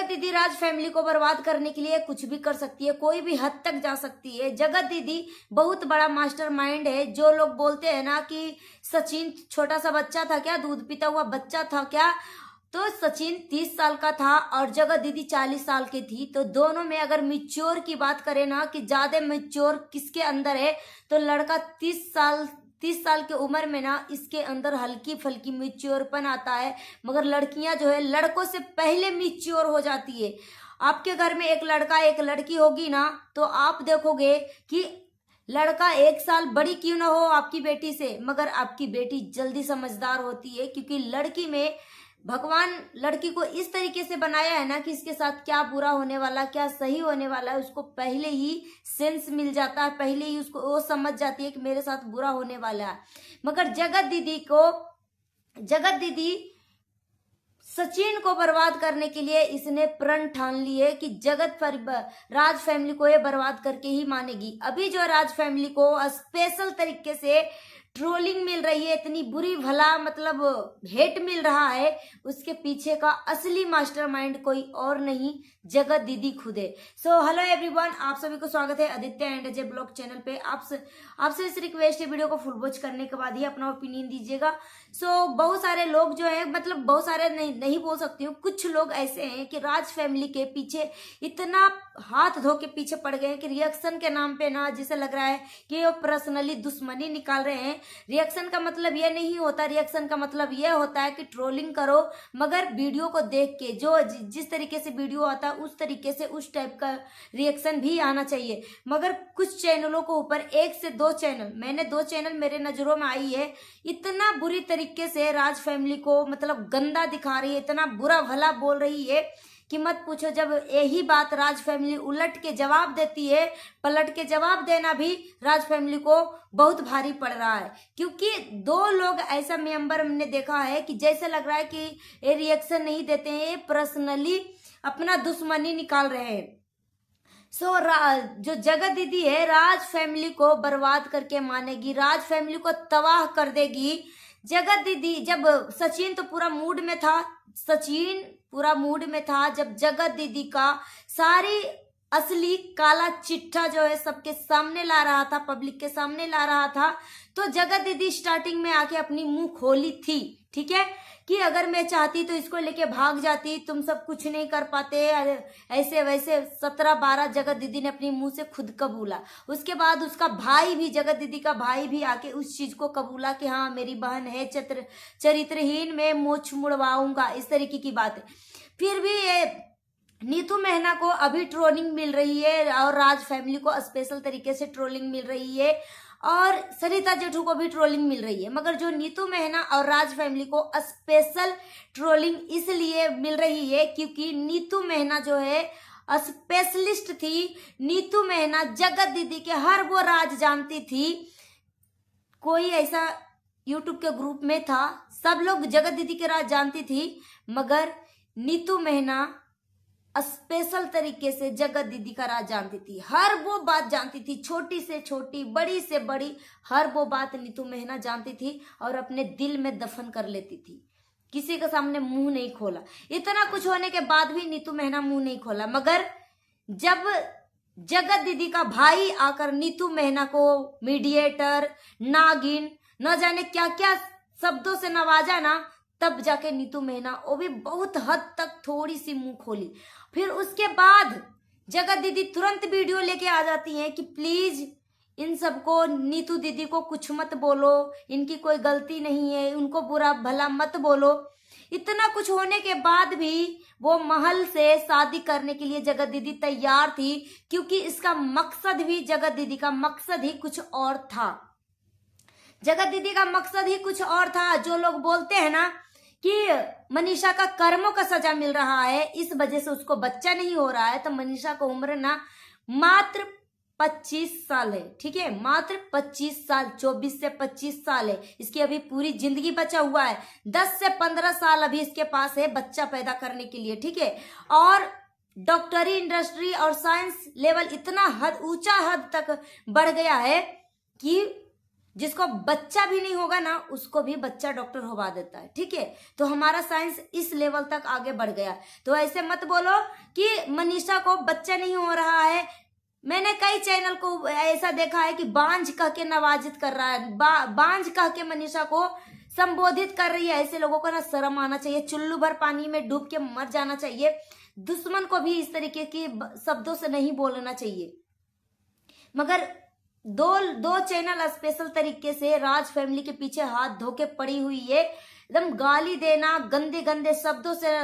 दीदी राज फैमिली को बर्बाद करने के लिए कुछ भी कर सकती है, कोई भी हद तक जा सकती है। जगत दीदी बहुत बड़ा मास्टरमाइंड है। जो लोग बोलते हैं ना कि सचिन छोटा सा बच्चा था क्या, दूध पीता हुआ बच्चा था क्या, तो सचिन 30 साल का था और जगत दीदी 40 साल की थी। तो दोनों में अगर मिच्योर की बात करें ना कि ज्यादा मिच्योर किसके अंदर है, तो लड़का 30 साल की उम्र में ना इसके अंदर हल्की फल्की मिच्योरपन आता है, मगर लड़कियां जो है लड़कों से पहले मिच्योर हो जाती है। आपके घर में एक लड़का एक लड़की होगी ना, तो आप देखोगे कि लड़का 1 साल बड़ी क्यों ना हो आपकी बेटी से, मगर आपकी बेटी जल्दी समझदार होती है, क्योंकि लड़की में भगवान लड़की को इस तरीके से बनाया है ना कि इसके साथ क्या बुरा होने वाला क्या सही होने वाला है उसको पहले ही सेंस मिल जाता है, पहले ही उसको वो समझ जाती है कि मेरे साथ बुरा होने वाला है। मगर जगत दीदी सचिन को बर्बाद करने के लिए इसने प्रण ठान लिए कि राज फैमिली को ये बर्बाद करके ही मानेगी। अभी जो राज फैमिली को स्पेशल तरीके से ट्रोलिंग मिल रही है, इतनी बुरी भला मतलब हेट मिल रहा है, उसके पीछे का असली मास्टरमाइंड कोई और नहीं जगत दीदी खुद है। सो हेलो एवरीवन, आप सभी को स्वागत है Aditya and Ajay blog channel पे। आपसे इस रिक्वेस्ट है वीडियो को फुल वॉच करने के बाद ही अपना ओपिनियन दीजिएगा। सो बहुत सारे लोग जो है, मतलब बहुत सारे नहीं बोल सकती हूँ, कुछ लोग ऐसे हैं कि राज फैमिली के पीछे इतना हाथ धो के पीछे पड़ गए हैं कि रिएक्शन के नाम पे ना जिसे लग रहा है कि वो पर्सनली दुश्मनी निकाल रहे हैं। रिएक्शन का मतलब ये नहीं होता, रिएक्शन का मतलब ये होता है कि ट्रोलिंग करो, मगर वीडियो को देख के जो जिस तरीके से वीडियो आता है उस तरीके से उस टाइप का रिएक्शन भी आना चाहिए। मगर कुछ चैनलों को ऊपर 1 से 2 चैनल, मैंने 2 चैनल मेरे नजरों में आई है, इतना बुरी तरीके से राज फैमिली को मतलब गंदा दिखा रही है, इतना बुरा भला बोल रही है कि मत पूछो। जब यही बात राज फैमिली उलट के जवाब देती है, पलट के जवाब देना भी राज फैमिली को बहुत भारी पड़ रहा है, क्योंकि 2 लोग ऐसा मेंबर हमने देखा है कि जैसे लग रहा है कि ये रिएक्शन नहीं देते हैं, ये पर्सनली अपना दुश्मनी निकाल रहे हैं। सो जो जगत दीदी है राज फैमिली को बर्बाद करके मानेगी, राज फैमिली को तबाह कर देगी। जगत दीदी जब सचिन तो पूरा मूड में था, जब जगत दीदी का सारी असली काला चिट्ठा जो है सबके सामने ला रहा था, पब्लिक के सामने ला रहा था, तो जगत दीदी स्टार्टिंग में आके अपनी मुंह खोली थी, ठीक है, कि अगर मैं चाहती तो इसको लेके भाग जाती, तुम सब कुछ नहीं कर पाते, ऐसे वैसे 17-12 जगत दीदी ने अपनी मुंह से खुद कबूला। उसके बाद उसका भाई भी, जगत दीदी का भाई भी आके उस चीज को कबूला कि हाँ मेरी बहन है चरित्रहीन, मैं मोछ मुड़वाऊंगा, इस तरीके की बात है। फिर भी ये नीतू मेहना को अभी ट्रोलिंग मिल रही है और राज फैमिली को स्पेशल तरीके से ट्रोलिंग मिल रही है, और सरिता जेठू को भी ट्रोलिंग मिल रही है। मगर जो नीतू मेहना और राज फैमिली को स्पेशल ट्रोलिंग इसलिए मिल रही है क्योंकि नीतू मेहना जो है स्पेशलिस्ट थी। नीतू मेहना जगत दीदी के हर वो राज जानती थी। कोई ऐसा यूट्यूब के ग्रुप में था, सब लोग जगत दीदी के राज जानती थी, मगर नीतू मेहना स्पेशल तरीके से जगत दीदी का राज जानती थी, हर वो बात जानती थी, छोटी से छोटी बड़ी से बड़ी हर वो बात नीतू मेहना जानती थी और अपने दिल में दफन कर लेती थी, किसी के सामने मुंह नहीं खोला। इतना कुछ होने के बाद भी नीतू मेहना मुंह नहीं खोला, मगर जब जगत दीदी का भाई आकर नीतू मेहना को मीडिएटर, नागिन, न जाने क्या क्या शब्दों से नवाजा ना, तब जाके नीतू मेहना वो भी बहुत हद तक थोड़ी सी मुंह खोली। फिर उसके बाद जगत दीदी तुरंत वीडियो लेके आ जाती हैं कि प्लीज इन सबको, नीतू दीदी को कुछ मत बोलो, इनकी कोई गलती नहीं है, उनको बुरा भला मत बोलो। इतना कुछ होने के बाद भी वो महल से शादी करने के लिए जगत दीदी तैयार थी, क्योंकि इसका मकसद भी, जगत दीदी का मकसद ही कुछ और था। जगत दीदी का मकसद ही कुछ और था। जो लोग बोलते हैं ना कि मनीषा का कर्मों का सजा मिल रहा है, इस वजह से उसको बच्चा नहीं हो रहा है, तो मनीषा को उम्र ना मात्र 25 साल है, ठीक है, मात्र 25 साल, 24 से 25 साल है, इसकी अभी पूरी जिंदगी बचा हुआ है। 10 से 15 साल अभी इसके पास है बच्चा पैदा करने के लिए, ठीक है। और डॉक्टरी इंडस्ट्री और साइंस लेवल इतना ऊंचा हद तक बढ़ गया है कि जिसको बच्चा भी नहीं होगा ना उसको भी बच्चा डॉक्टर होवा देता है, ठीक है। तो हमारा साइंस इस लेवल तक आगे बढ़ गया। तो ऐसे मत बोलो कि मनीषा को बच्चा नहीं हो रहा है। मैंने कई चैनल को ऐसा देखा है कि बांझ कह के नवाजित कर रहा है, बांझ कह के मनीषा को संबोधित कर रही है। ऐसे लोगों को ना शर्म आना चाहिए, चुल्लू भर पानी में डूब के मर जाना चाहिए। दुश्मन को भी इस तरीके की शब्दों से नहीं बोलना चाहिए। मगर दो चैनल स्पेशल तरीके से राज फैमिली के पीछे हाथ धो के पड़ी हुई है, एकदम गाली देना, गंदे गंदे शब्दों से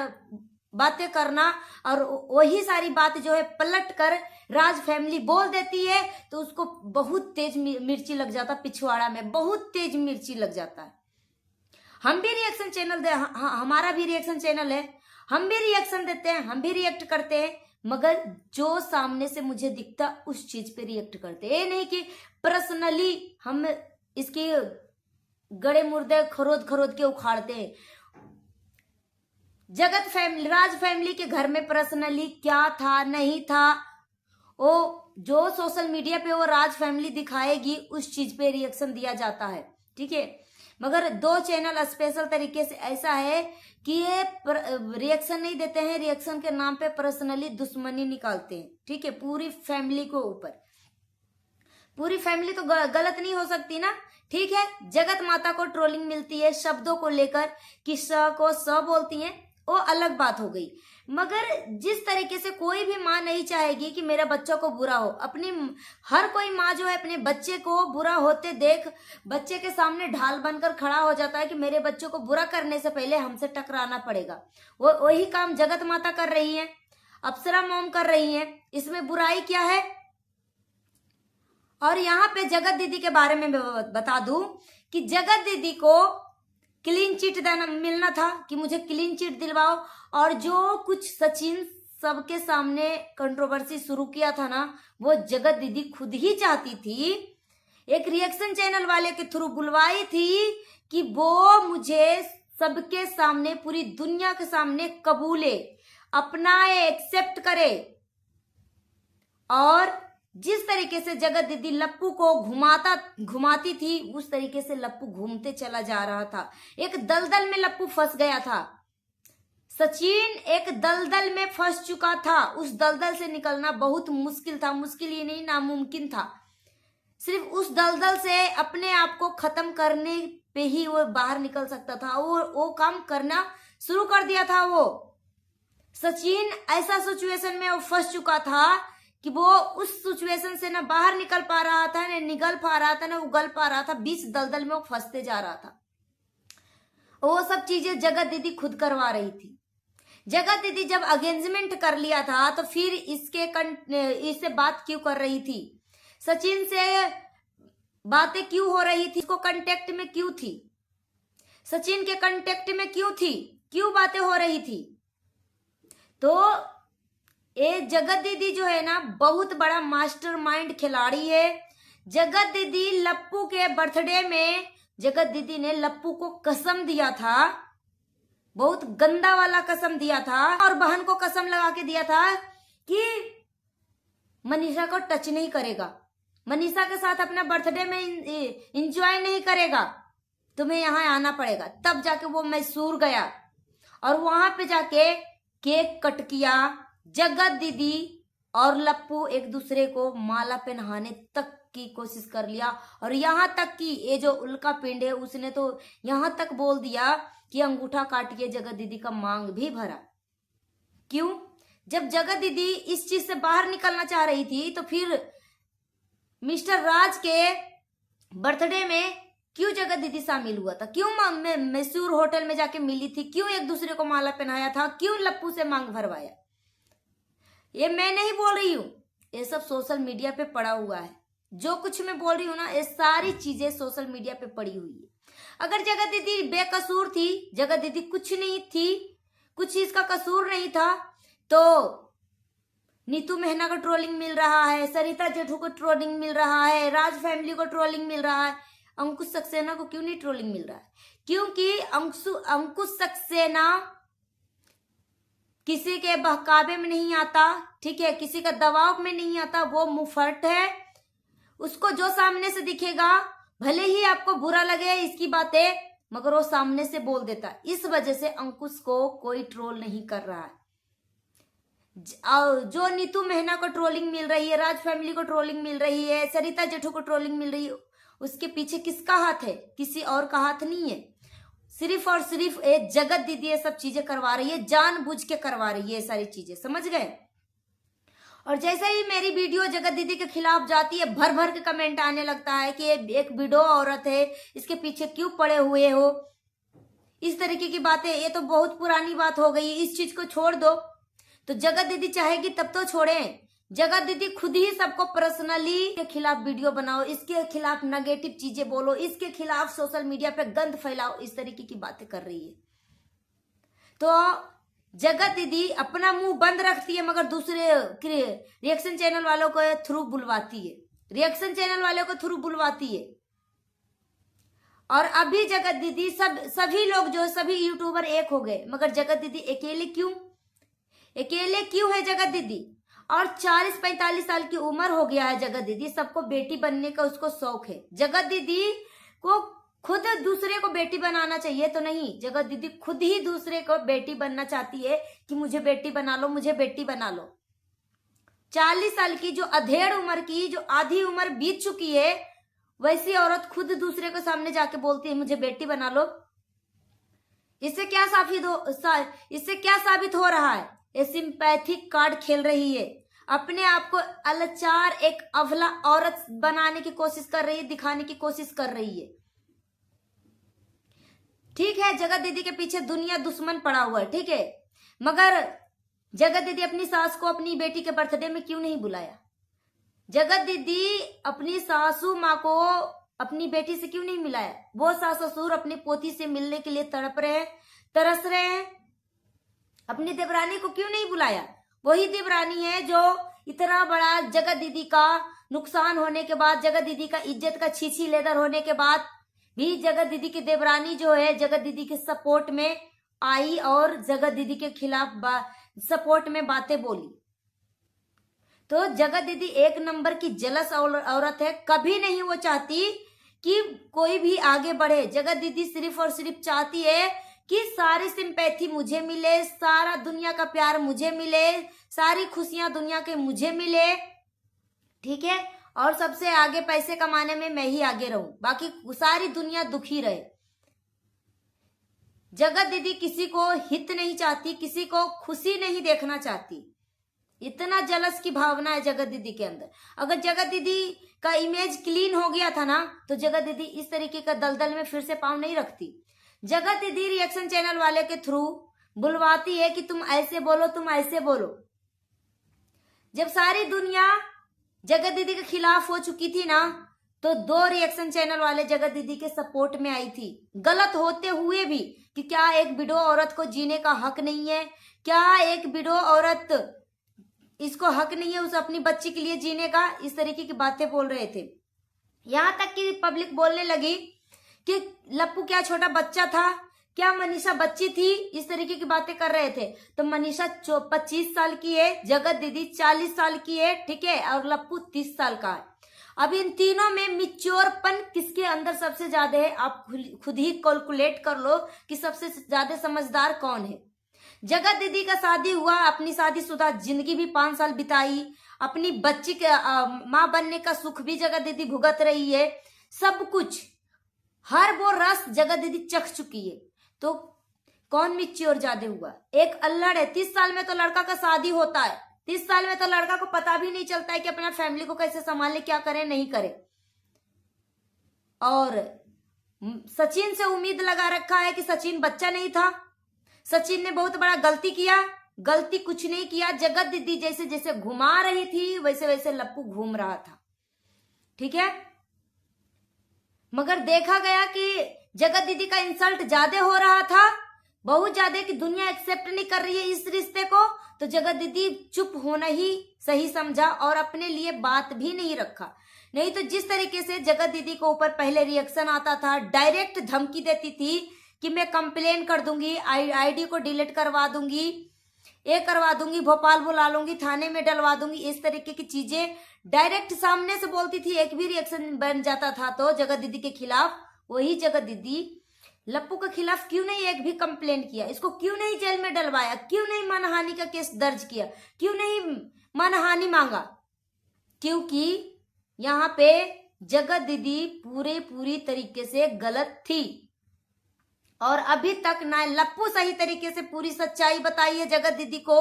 बातें करना, और वही सारी बात जो है पलट कर राज फैमिली बोल देती है तो उसको बहुत तेज मिर्ची लग जाता, पिछवाड़ा में बहुत तेज मिर्ची लग जाता है। हम भी रिएक्शन चैनल हमारा भी रिएक्शन चैनल है, हम भी रिएक्शन देते हैं, हम भी रिएक्ट करते हैं, मगर जो सामने से मुझे दिखता उस चीज पे रिएक्ट करते हैं। ये नहीं कि पर्सनली हम इसकी गड़े मुर्दे खरोद खरोद के उखाड़ते हैं। जगत फैमिली, राज फैमिली के घर में पर्सनली क्या था नहीं था, वो जो सोशल मीडिया पे वो राज फैमिली दिखाएगी उस चीज पे रिएक्शन दिया जाता है, ठीक है। मगर दो चैनल स्पेशल तरीके से ऐसा है कि ये रिएक्शन नहीं देते हैं, रिएक्शन के नाम पे पर्सनली दुश्मनी निकालते हैं, ठीक है, पूरी फैमिली को ऊपर। पूरी फैमिली तो गलत नहीं हो सकती ना, ठीक है। जगत माता को ट्रोलिंग मिलती है शब्दों को लेकर कि स को स बोलती हैं, वो अलग बात हो गई। मगर जिस तरीके से कोई भी माँ नहीं चाहेगी कि मेरे बच्चों को बुरा हो, अपनी हर कोई माँ जो है अपने बच्चे को बुरा होते देख बच्चे के सामने ढाल बनकर खड़ा हो जाता है कि मेरे बच्चों को बुरा करने से पहले हमसे टकराना पड़ेगा। वो वही काम जगत माता कर रही है, अप्सरा मॉम कर रही है, इसमें बुराई क्या है। और यहाँ पे जगत दीदी के बारे में बता दूं कि जगत दीदी को क्लीन चिट देना मिलना था कि मुझे क्लीन चिट दिलवाओ, और जो कुछ सचिन सबके सामने कंट्रोवर्सी शुरू किया था ना, वो जगत दीदी खुद ही चाहती थी, एक रिएक्शन चैनल वाले के थ्रू बुलवाई थी कि वो मुझे सबके सामने, पूरी दुनिया के सामने कबूले, अपनाए, एक्सेप्ट करे। और जिस तरीके से जगत दीदी लप्पू को घुमाती थी उस तरीके से लप्पू घूमते चला जा रहा था। एक दलदल में लप्पू फंस गया था, सचिन एक दलदल में फंस चुका था। उस दलदल से निकलना बहुत मुश्किल था, मुश्किल ही नहीं नामुमकिन था। सिर्फ उस दलदल से अपने आप को खत्म करने पे ही वो बाहर निकल सकता था। वो काम करना शुरू कर दिया था। वो सचिन ऐसा सिचुएशन में वो फंस चुका था कि वो उस सिचुएशन से ना बाहर निकल पा रहा था, ना निगल पा रहा था, ना उगल पा रहा था। बीच दलदल में वो फंसते जा रहा था। वो सब चीजें जगत दीदी खुद करवा रही थी। जगत दीदी जब अगेंजमेंट कर लिया था तो फिर इससे बात क्यों कर रही थी, सचिन से बातें क्यों हो रही थी, इसको कांटेक्ट में क्यों थी, सचिन के कांटेक्ट में क्यों थी, क्यों बातें हो रही थी। तो ये जगत दीदी जो है ना बहुत बड़ा मास्टरमाइंड खिलाड़ी है। जगत दीदी लप्पू के बर्थडे में जगत दीदी ने लप्पू को कसम दिया था, बहुत गंदा वाला कसम दिया था, और बहन को कसम लगा के दिया था कि मनीषा को टच नहीं करेगा, मनीषा के साथ अपना बर्थडे में एंजॉय नहीं करेगा, तुम्हें यहाँ आना पड़ेगा। तब जाके वो मैसूर गया और वहां पे जाके केक कट किया। जगत दीदी और लप्पू एक दूसरे को माला पहनाने तक की कोशिश कर लिया, और यहाँ तक कि ये जो उल्का पिंड है उसने तो यहाँ तक बोल दिया कि अंगूठा काटिए, जगत दीदी का मांग भी भरा। क्यों? जब जगत दीदी इस चीज से बाहर निकलना चाह रही थी तो फिर मिस्टर राज के बर्थडे में क्यों जगत दीदी शामिल हुआ था, क्यों मैसूर होटल में जाके मिली थी, क्यों एक दूसरे को माला पहनाया था, क्यों लप्पू से मांग भरवाया। ये मैं नहीं बोल रही हूं, ये सब सोशल मीडिया पे पड़ा हुआ है। जो कुछ मैं बोल रही हूँ ना, ये सारी चीजें सोशल मीडिया पे पड़ी हुई है। अगर जगत दीदी बेकसूर थी, जगत दीदी कुछ नहीं थी, कुछ इसका कसूर नहीं था, तो नीतू मेहना को ट्रोलिंग मिल रहा है, सरिता जेठू को ट्रोलिंग मिल रहा है, राज फैमिली को ट्रोलिंग मिल रहा है, अंकुश सक्सेना को क्यों नहीं ट्रोलिंग मिल रहा है? क्योंकि अंकुश सक्सेना किसी के बहकावे में नहीं आता, ठीक है, किसी का दबाव में नहीं आता, वो मुफर्ट है। उसको जो सामने से दिखेगा भले ही आपको बुरा लगे इसकी बातें, मगर वो सामने से बोल देता है। इस वजह से अंकुश को कोई ट्रोल नहीं कर रहा है। जो नीतू मेहना को ट्रोलिंग मिल रही है, राज फैमिली को ट्रोलिंग मिल रही है, सरिता जेठू को ट्रोलिंग मिल रही है, उसके पीछे किसका हाथ है? किसी और का हाथ नहीं है। सिर्फ और सिर्फ एक जगत दीदी ये सब चीजें करवा रही है, जानबूझ के करवा रही है ये सारी चीजें, समझ गए। और जैसे ही मेरी वीडियो जगत दीदी के खिलाफ जाती है, भर भर के कमेंट आने लगता है कि ये एक विडो औरत है, इसके पीछे क्यों पड़े हुए हो, इस तरीके की बातें। ये तो बहुत पुरानी बात हो गई, इस चीज को छोड़ दो। तो जगत दीदी चाहेगी तब तो छोड़ें। जगत दीदी खुद ही सबको पर्सनली के खिलाफ वीडियो बनाओ, इसके खिलाफ नेगेटिव चीजें बोलो, इसके खिलाफ सोशल मीडिया पे गंद फैलाओ, इस तरीके की बातें कर रही है। तो जगत दीदी अपना मुंह बंद रखती है, मगर दूसरे रिएक्शन चैनल वालों को थ्रू बुलवाती है, रिएक्शन चैनल वालों को थ्रू बुलवाती है। और अभी जगत दीदी सभी लोग जो सभी यूट्यूबर एक हो गए, मगर जगत दीदी अकेले क्यों है जगत दीदी? और 40-45 साल की उम्र हो गया है जगत दीदी, सबको बेटी बनने का उसको शौक है। जगत दीदी को खुद दूसरे को बेटी बनाना चाहिए तो नहीं, जगत दीदी खुद ही दूसरे को बेटी बनना चाहती है कि मुझे बेटी बना लो, मुझे बेटी बना लो। 40 साल की जो अधेड़ उम्र की, जो आधी उम्र बीत चुकी है, वैसी औरत खुद दूसरे को सामने जाके बोलती है मुझे बेटी बना लो। इससे क्या साबित हो रहा है? ये सिंपैथिक कार्ड खेल रही है, अपने आप को अलचार एक अवला औरत बनाने की कोशिश कर रही है, दिखाने की कोशिश कर रही है। ठीक है, जगत दीदी के पीछे दुनिया दुश्मन पड़ा हुआ है, ठीक है, मगर जगत दीदी अपनी सास को अपनी बेटी के बर्थडे में क्यों नहीं बुलाया? जगत दीदी अपनी सासू माँ को अपनी बेटी से क्यों नहीं मिलाया? वो सास ससुर अपनी पोती से मिलने के लिए तड़प रहे हैं, तरस रहे हैं। अपनी देवरानी को क्यों नहीं बुलाया? वही देवरानी है जो इतना बड़ा जगत दीदी का नुकसान होने के बाद, जगत दीदी का इज्जत का छीछी लेदर होने के बाद भी जगत दीदी की देवरानी जो है जगत दीदी के सपोर्ट में आई और जगत दीदी के खिलाफ सपोर्ट में बातें बोली। तो जगत दीदी एक नंबर की जलस औरत है, कभी नहीं वो चाहती कि कोई भी आगे बढ़े। जगत दीदी सिर्फ और सिर्फ चाहती है कि सारी सिंपैथी मुझे मिले, सारा दुनिया का प्यार मुझे मिले, सारी खुशियां दुनिया के मुझे मिले, ठीक है, और सबसे आगे पैसे कमाने में मैं ही आगे रहूं, बाकी सारी दुनिया दुखी रहे। जगत दीदी किसी को हित नहीं चाहती, किसी को खुशी नहीं देखना चाहती। इतना जलस की भावना है जगत दीदी के अंदर। अगर जगत दीदी का इमेज क्लीन हो गया था ना, तो जगत दीदी इस तरीके का दलदल में फिर से पांव नहीं रखती। जगत दीदी रिएक्शन चैनल वाले के थ्रू बुलवाती है कि तुम ऐसे बोलो, तुम ऐसे बोलो। जब सारी दुनिया जगत दीदी के खिलाफ हो चुकी थी ना, तो 2 रिएक्शन चैनल वाले जगत दीदी के सपोर्ट में आई थी, गलत होते हुए भी, कि क्या एक विडो औरत को जीने का हक नहीं है? क्या एक विडो औरत इसको हक नहीं है उस अपनी बच्ची के लिए जीने का? इस तरीके की बातें बोल रहे थे। यहां तक कि पब्लिक बोलने लगी कि लप्पू क्या छोटा बच्चा था, क्या मनीषा बच्ची थी, इस तरीके की बातें कर रहे थे। तो मनीषा 25 साल की है, जगत दीदी 40 साल की है, ठीक है, और लप्पू 30 साल का है। अब इन तीनों में मिच्योरपन किसके अंदर सबसे ज्यादा है? आप खुद ही कैलकुलेट कर लो कि सबसे ज्यादा समझदार कौन है। जगत दीदी का शादी हुआ, अपनी शादीशुदा जिंदगी भी 5 साल बिताई, अपनी बच्ची के माँ बनने का सुख भी जगत दीदी भुगत रही है, सब कुछ, हर वो रस जगत दीदी चख चुकी है। तो कौन मिच्योर ज्यादा हुआ? एक अल्लड़ है। 30 साल में तो लड़का का शादी होता है, 30 साल में तो लड़का को पता भी नहीं चलता है कि अपना फैमिली को कैसे संभाले, क्या करे नहीं करे। और सचिन से उम्मीद लगा रखा है कि सचिन बच्चा नहीं था। सचिन ने बहुत बड़ा गलती किया, गलती कुछ नहीं किया। जगत दीदी जैसे जैसे घुमा रही थी वैसे वैसे लप्पू घूम रहा था, ठीक है। मगर देखा गया कि जगत दीदी का इंसल्ट ज्यादा हो रहा था, बहुत ज्यादा, कि दुनिया एक्सेप्ट नहीं कर रही है इस रिश्ते को। तो जगत दीदी चुप होना ही सही समझा और अपने लिए बात भी नहीं रखा। नहीं तो जिस तरीके से जगत दीदी को ऊपर पहले रिएक्शन आता था, डायरेक्ट धमकी देती थी कि मैं कंप्लेन कर दूंगी, आईडी को डिलीट करवा दूंगी, ये करवा दूंगी, भोपाल बुला लूंगी, थाने में डलवा दूंगी, इस तरीके की चीजें डायरेक्ट सामने से बोलती थी। एक भी रिएक्शन बन जाता था तो जगत दीदी के खिलाफ, वही जगत दीदी लप्पू के खिलाफ क्यों नहीं एक भी कंप्लेंट किया, इसको क्यों नहीं जेल में डलवाया, क्यों नहीं मानहानि का केस दर्ज किया, क्यों नहीं मानहानि मांगा? क्योंकि यहाँ पे जगत दीदी पूरी तरीके से गलत थी और अभी तक ना लप्पू सही तरीके से पूरी सच्चाई बताई है जगत दीदी को,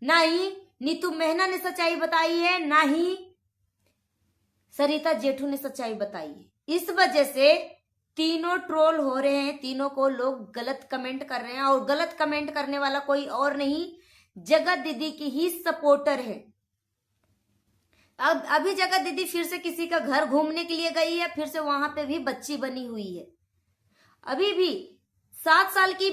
ना ही नीतू मेहना ने सच्चाई बताई है, ना ही सरिता जेठू ने सच्चाई बताई है। इस वजह से तीनों ट्रोल हो रहे हैं, तीनों को लोग गलत कमेंट कर रहे हैं और गलत कमेंट करने वाला कोई और नहीं, जगत दीदी की ही सपोर्टर है। अब अभी जगत दीदी फिर से किसी का घर घूमने के लिए गई है, फिर से वहां पे भी बच्ची बनी हुई है। अभी भी 7 साल की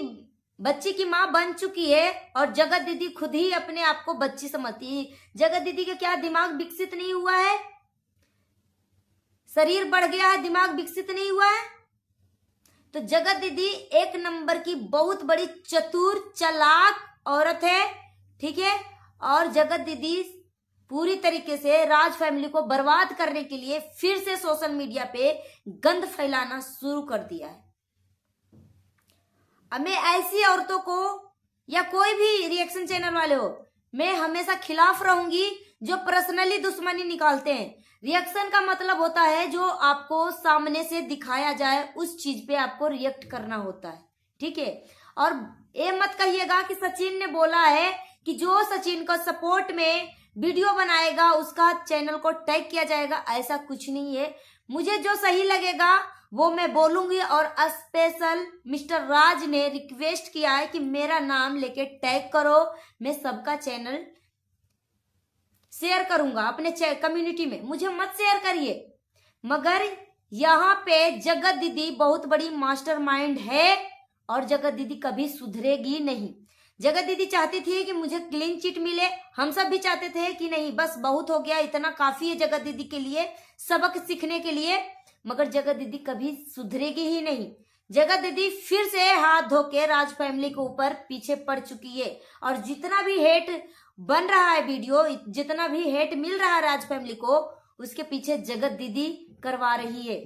बच्ची की मां बन चुकी है और जगत दीदी खुद ही अपने आप को बच्ची समझती है। जगत दीदी का क्या दिमाग विकसित नहीं हुआ है? शरीर बढ़ गया है, दिमाग विकसित नहीं हुआ है? तो जगत दीदी एक नंबर की बहुत बड़ी चतुर चालाक औरत है, ठीक है। और जगत दीदी पूरी तरीके से राज फैमिली को बर्बाद करने के लिए फिर से सोशल मीडिया पे गंद फैलाना शुरू कर दिया है। अब मैं ऐसी औरतों को या कोई भी रिएक्शन चैनल वाले हो, मैं हमेशा खिलाफ रहूंगी जो पर्सनली दुश्मनी निकालते हैं। रिएक्शन का मतलब होता है जो आपको सामने से दिखाया जाए उस चीज पे आपको रिएक्ट करना होता है, ठीक है। और ये मत कहिएगा कि सचिन ने बोला है कि जो सचिन को सपोर्ट में वीडियो बनाएगा उसका चैनल को टैग किया जाएगा, ऐसा कुछ नहीं है। मुझे जो सही लगेगा वो मैं बोलूंगी और स्पेशल मिस्टर राज ने रिक्वेस्ट किया है कि मेरा नाम लेके टैग करो, मैं सबका चैनल शेयर करूंगा अपने कम्युनिटी में, मुझे मत शेयर करिए। मगर यहाँ पे जगत दीदी बहुत बड़ी मास्टरमाइंड है और जगत दीदी कभी सुधरेगी नहीं। जगत दीदी चाहती थी कि मुझे क्लीन चिट मिले, हम सब भी चाहते थे कि नहीं बस बहुत हो गया, इतना काफी है जगत दीदी के लिए सबक सीखने के लिए, मगर जगत दीदी कभी सुधरेगी ही नहीं। जगत दीदी फिर से हाथ धो के राज फैमिली के ऊपर पीछे पड़ चुकी है और जितना भी हेट बन रहा है वीडियो, जितना भी हेट मिल रहा है राज फैमिली को, उसके पीछे जगत दीदी करवा रही है।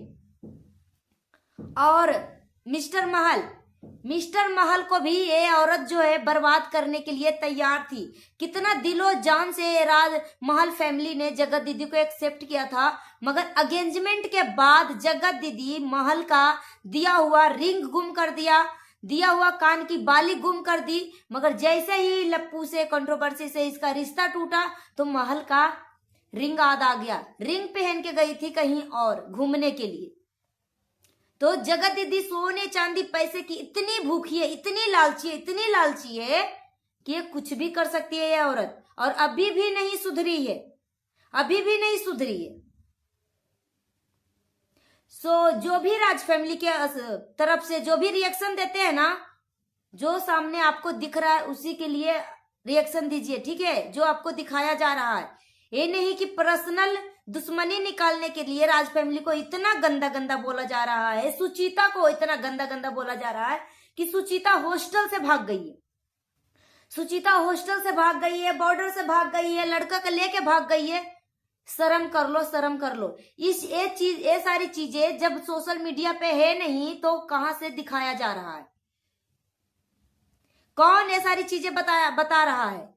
और मिस्टर महल को भी ये औरत जो है बर्बाद करने के लिए तैयार थी। कितना दिलो जान से राज महल फैमिली ने जगत दीदी को एक्सेप्ट किया था, मगर अगेंजमेंट के बाद जगत दीदी महल का दिया हुआ रिंग गुम कर दिया, दिया हुआ कान की बाली गुम कर दी। मगर जैसे ही लप्पू से कंट्रोवर्सी से इसका रिश्ता टूटा तो महल का रिंग याद आ गया, रिंग पहन के गई थी कहीं और घूमने के लिए। तो जगत दीदी सोने चांदी पैसे की इतनी भूखी है, इतनी लालची है कि ये कुछ भी कर सकती है ये औरत, और अभी भी नहीं सुधरी है, अभी भी नहीं सुधरी है। सो जो भी राज फैमिली के तरफ से जो भी रिएक्शन देते हैं ना, जो सामने आपको दिख रहा है उसी के लिए रिएक्शन दीजिए, ठीक है। जो आपको दिखाया जा रहा है, ये नहीं कि पर्सनल दुश्मनी निकालने के लिए राज फैमिली को इतना गंदा बोला जा रहा है, सुचिता को इतना गंदा बोला जा रहा है कि सुचिता हॉस्टल से भाग गई है, सुचिता हॉस्टल से भाग गई है, बॉर्डर से भाग गई है, लड़का को लेके भाग गई है। शर्म कर लो, शर्म कर लो। ये सारी चीजें जब सोशल मीडिया पे है नहीं तो कहां से दिखाया जा रहा है? कौन ये सारी चीजें बता रहा है?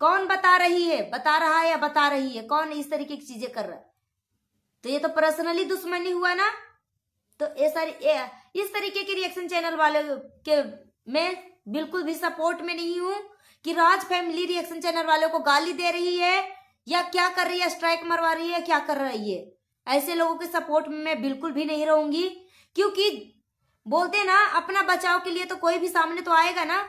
कौन बता रही है, बता रहा है या बता रही है? कौन इस तरीके की चीजें कर रहा है? तो ये तो पर्सनली दुश्मनी हुआ ना। तो इस तरीके के रिएक्शन चैनल वाले के मैं बिल्कुल भी सपोर्ट में नहीं हूं कि राज फैमिली रिएक्शन चैनल वालों को गाली दे रही है या क्या कर रही है, स्ट्राइक मरवा रही है, क्या कर रही है। ऐसे लोगों के सपोर्ट में मैं बिल्कुल भी नहीं रहूंगी, क्योंकि बोलते ना अपना बचाव के लिए तो कोई भी सामने तो आएगा ना।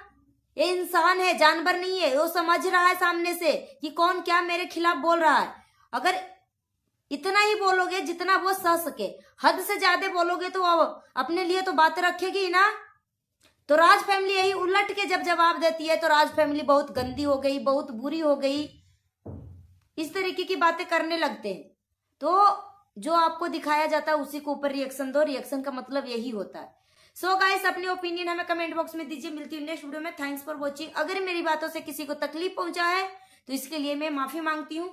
ये इंसान है, जानवर नहीं है। वो समझ रहा है सामने से कि कौन क्या मेरे खिलाफ बोल रहा है। अगर इतना ही बोलोगे जितना वो सह सके, हद से ज्यादा बोलोगे तो वो अपने लिए तो बातें रखेगी ना। तो राज फैमिली यही उलट के जब जवाब देती है तो राज फैमिली बहुत गंदी हो गई, बहुत बुरी हो गई, इस तरीके की बातें करने लगते हैं। तो जो आपको दिखाया जाता है उसी के ऊपर रिएक्शन दो। रिएक्शन का मतलब यही होता है। सो गाइस अपने ओपिनियन हमें कमेंट बॉक्स में दीजिए। मिलती हूँ नेक्स्ट वीडियो में। Thanks for watching. अगर मेरी बातों से किसी को तकलीफ पहुंचा है तो इसके लिए मैं माफी मांगती हूँ।